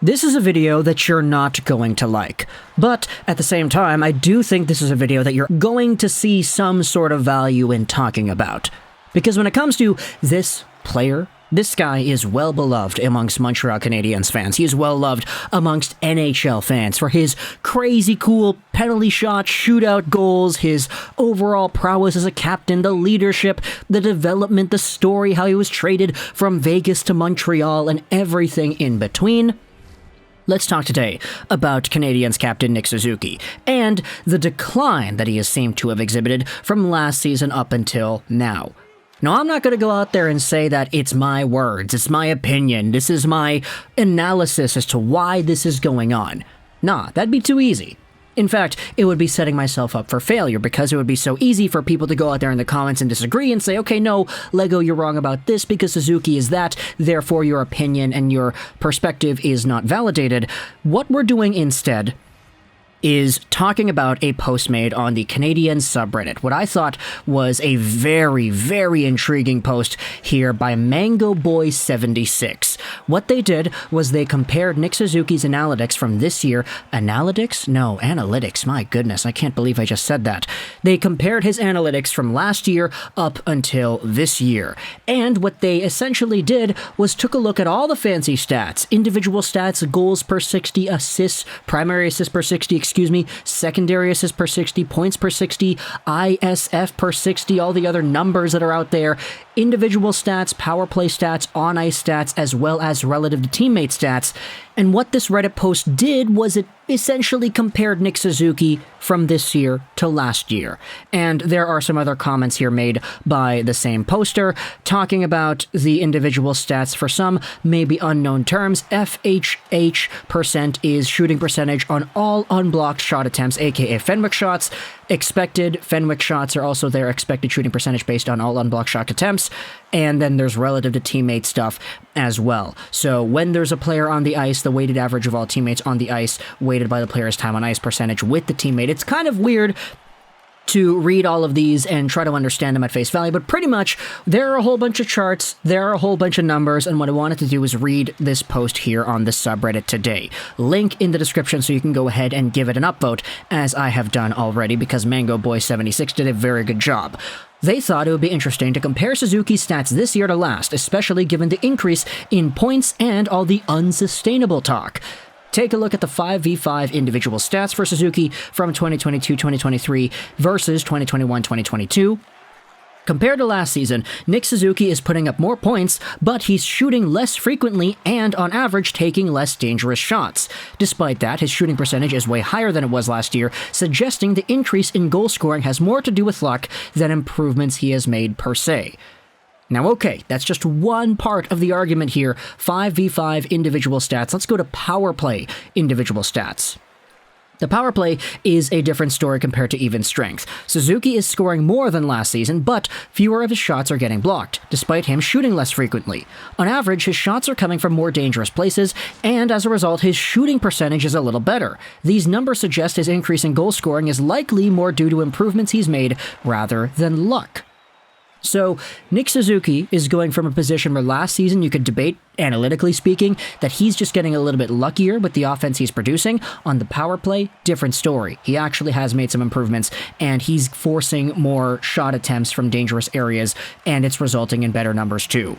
This is a video that you're not going to like, but at the same time, I do think this is a video that you're going to see some sort of value in talking about. Because when it comes to this player, this guy is well beloved amongst Montreal Canadiens fans. He is well loved amongst NHL fans for his crazy cool penalty shot, shootout goals, his overall prowess as a captain, the leadership, the development, the story, how he was traded from Vegas to Montreal, and everything in between. Let's talk today about Canadiens captain Nick Suzuki and the decline that he has seemed to have exhibited from last season up until now. Now, I'm not going to go out there and say that it's my words, it's my opinion, this is my analysis as to why this is going on. Nah, that'd be too easy. In fact, it would be setting myself up for failure because it would be so easy for people to go out there in the comments and disagree and say, okay, no, Lego, you're wrong about this because Suzuki is that, therefore your opinion and your perspective is not validated. What we're doing instead is talking about a post made on the Canadiens subreddit. What I thought was a very, very intriguing post here by MangoBoy76. What they did was they compared Nick Suzuki's analytics from this year. Analytics? No, analytics. My goodness, I can't believe I just said that. They compared his analytics from last year up until this year. And what they essentially did was took a look at all the fancy stats, individual stats, goals per 60, assists, primary assists per 60, secondary assists per 60, points per 60, ISF per 60, all the other numbers that are out there, individual stats, power play stats, on-ice stats, as well as relative to teammate stats. And what this Reddit post did was it essentially compared Nick Suzuki from this year to last year. And there are some other comments here made by the same poster talking about the individual stats for some maybe unknown terms. FHH percent is shooting percentage on all unblocked shot attempts, aka Fenwick shots. Expected Fenwick shots are also their expected shooting percentage based on all unblocked shot attempts. And then there's relative to teammate stuff as well. So when there's a player on the ice, the weighted average of all teammates on the ice, weighted by the player's time on ice percentage with the teammate. It's kind of weird to read all of these and try to understand them at face value, but pretty much there are a whole bunch of charts, there are a whole bunch of numbers, and what I wanted to do is read this post here on the subreddit today. Link in the description so you can go ahead and give it an upvote, as I have done already, because MangoBoy76 did a very good job. They thought it would be interesting to compare Suzuki's stats this year to last, especially given the increase in points and all the unsustainable talk. Take a look at the 5v5 individual stats for Suzuki from 2022-2023 versus 2021-2022. Compared to last season, Nick Suzuki is putting up more points, but he's shooting less frequently and, on average, taking less dangerous shots. Despite that, his shooting percentage is way higher than it was last year, suggesting the increase in goal scoring has more to do with luck than improvements he has made per se. Now, okay, that's just one part of the argument here. 5v5 individual stats. Let's go to power play individual stats. The power play is a different story compared to even strength. Suzuki is scoring more than last season, but fewer of his shots are getting blocked, despite him shooting less frequently. On average, his shots are coming from more dangerous places, and as a result, his shooting percentage is a little better. These numbers suggest his increase in goal scoring is likely more due to improvements he's made rather than luck. So, Nick Suzuki is going from a position where last season you could debate, analytically speaking, that he's just getting a little bit luckier with the offense he's producing. On the power play, different story. He actually has made some improvements, and he's forcing more shot attempts from dangerous areas, and it's resulting in better numbers too.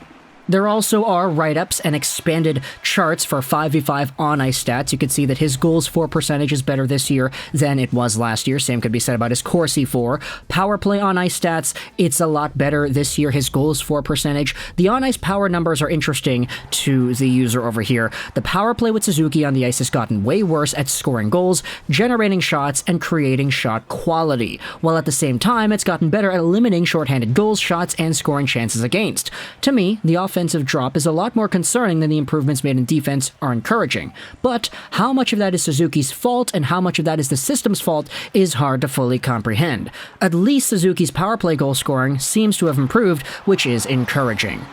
There also are write-ups and expanded charts for 5v5 on-ice stats. You can see that his goals for percentage is better this year than it was last year. Same could be said about his Corsi for. Power play on-ice stats, it's a lot better this year. His goals for percentage. The on-ice power numbers are interesting to the user over here. The power play with Suzuki on the ice has gotten way worse at scoring goals, generating shots, and creating shot quality, while at the same time it's gotten better at limiting shorthanded goals, shots, and scoring chances against. To me, the offensive drop is a lot more concerning than the improvements made in defense are encouraging. But how much of that is Suzuki's fault and how much of that is the system's fault is hard to fully comprehend. At least Suzuki's power play goal scoring seems to have improved, which is encouraging.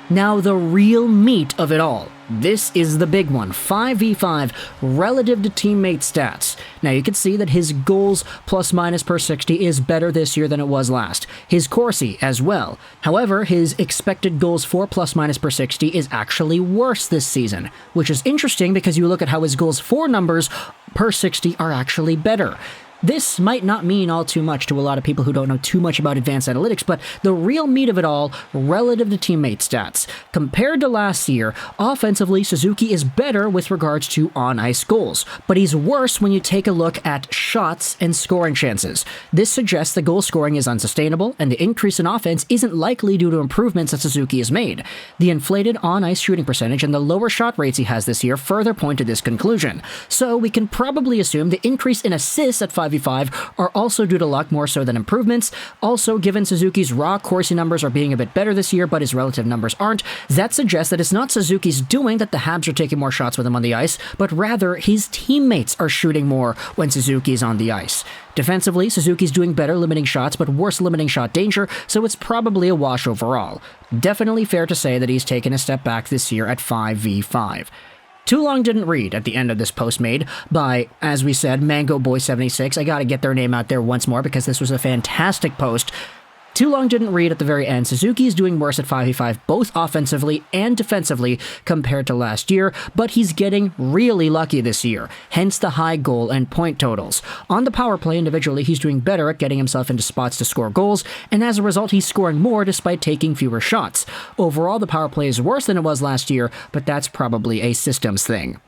Now the real meat of it all. This is the big one, 5v5 relative to teammate stats. Now you can see that his goals plus minus per 60 is better this year than it was last. His Corsi as well. However, his expected goals for plus minus per 60 is actually worse this season, which is interesting because you look at how his goals for numbers per 60 are actually better. This might not mean all too much to a lot of people who don't know too much about advanced analytics, but the real meat of it all, relative to teammate stats. Compared to last year, offensively, Suzuki is better with regards to on-ice goals, but he's worse when you take a look at shots and scoring chances. This suggests the goal scoring is unsustainable, and the increase in offense isn't likely due to improvements that Suzuki has made. The inflated on-ice shooting percentage and the lower shot rates he has this year further point to this conclusion. So we can probably assume the increase in assists at 5v5 are also due to luck more so than improvements. Also, given Suzuki's raw Corsi numbers are being a bit better this year, but his relative numbers aren't, that suggests that it's not Suzuki's doing that the Habs are taking more shots with him on the ice, but rather his teammates are shooting more when Suzuki's on the ice. Defensively, Suzuki's doing better limiting shots, but worse limiting shot danger, so it's probably a wash overall. Definitely fair to say that he's taken a step back this year at 5v5. Too long didn't read at the end of this post made by, as we said, Mango Boy 76. I gotta get their name out there once more because this was a fantastic post. Too long didn't read at the very end. Suzuki is doing worse at 5v5 both offensively and defensively compared to last year, but he's getting really lucky this year, hence the high goal and point totals. On the power play individually, he's doing better at getting himself into spots to score goals, and as a result, he's scoring more despite taking fewer shots. Overall, the power play is worse than it was last year, but that's probably a systems thing.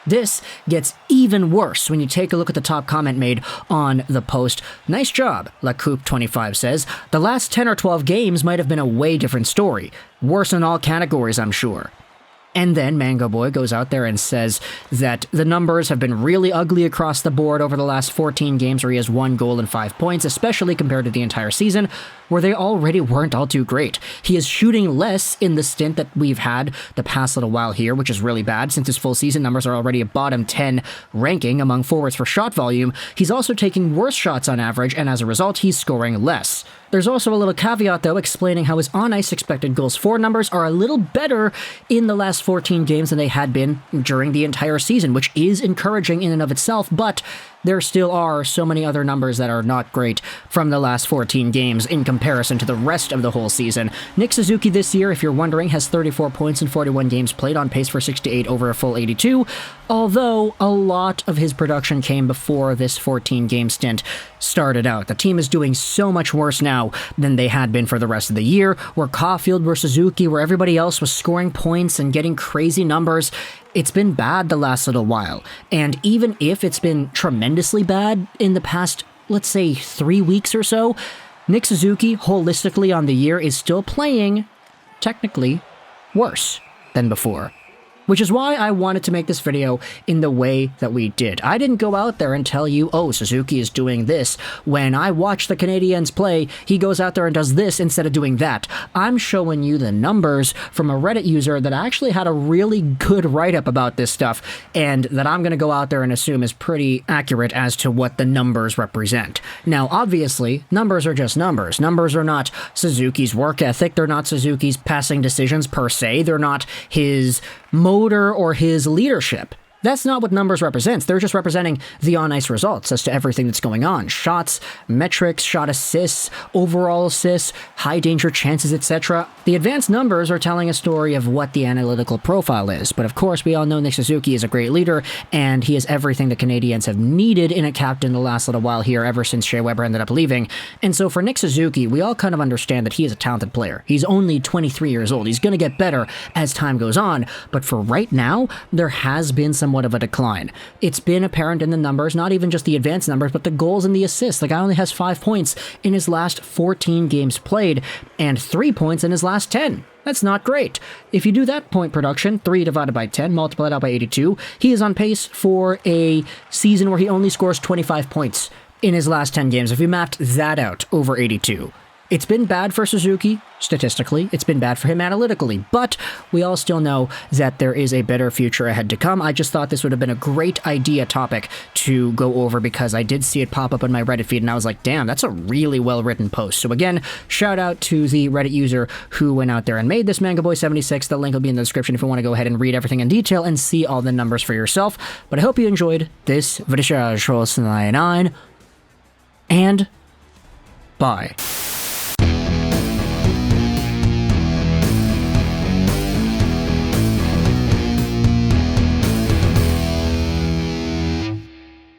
This gets even worse when you take a look at the top comment made on the post. Nice job, LaCoupe25 says. The last 10 or 12 games might have been a way different story. Worse in all categories, I'm sure. And then Mango Boy goes out there and says that the numbers have been really ugly across the board over the last 14 games where he has 1 goal and 5 points, especially compared to the entire season, where they already weren't all too great. He is shooting less in the stint that we've had the past little while here, which is really bad since his full season numbers are already a bottom 10 ranking among forwards for shot volume. He's also taking worse shots on average, and as a result, he's scoring less. There's also a little caveat, though, explaining how his on-ice expected goals for numbers are a little better in the last 14 games than they had been during the entire season, which is encouraging in and of itself, but there still are so many other numbers that are not great from the last 14 games in comparison to the rest of the whole season. Nick Suzuki this year, if you're wondering, has 34 points in 41 games played, on pace for 68 over a full 82, although a lot of his production came before this 14-game stint started out. The team is doing so much worse now than they had been for the rest of the year, where Caulfield, where Suzuki, where everybody else was scoring points and getting crazy numbers. It's been bad the last little while, and even if it's been tremendously bad in the past, let's say, 3 weeks or so, Nick Suzuki, holistically on the year, is still playing, technically, worse than before. Which is why I wanted to make this video in the way that we did. I didn't go out there and tell you, oh, Suzuki is doing this. When I watch the Canadiens play, he goes out there and does this instead of doing that. I'm showing you the numbers from a Reddit user that actually had a really good write-up about this stuff, and that I'm going to go out there and assume is pretty accurate as to what the numbers represent. Now, obviously, numbers are just numbers. Numbers are not Suzuki's work ethic. They're not Suzuki's passing decisions per se. They're not his motor or his leadership. That's not what numbers represents. They're just representing the on-ice results as to everything that's going on. Shots, metrics, shot assists, overall assists, high danger chances, etc. The advanced numbers are telling a story of what the analytical profile is. But of course, we all know Nick Suzuki is a great leader, and he is everything the Canadiens have needed in a captain the last little while here, ever since Shea Weber ended up leaving. And so for Nick Suzuki, we all kind of understand that he is a talented player. He's only 23 years old. He's going to get better as time goes on. But for right now, there has been somewhat of a decline. It's been apparent in the numbers, not even just the advanced numbers, but the goals and the assists. The guy only has 5 points in his last 14 games played and 3 points in his last 10. That's not great. If you do that point production, 3 divided by 10, multiply it out by 82, he is on pace for a season where he only scores 25 points in his last 10 games. If you mapped that out over 82, It's been bad for Suzuki, statistically. It's been bad for him analytically. But we all still know that there is a better future ahead to come. I just thought this would have been a great idea topic to go over because I did see it pop up on my Reddit feed and I was like, damn, that's a really well-written post. So again, shout out to the Reddit user who went out there and made this MangaBoy76. The link will be in the description if you want to go ahead and read everything in detail and see all the numbers for yourself. But I hope you enjoyed this video, and bye.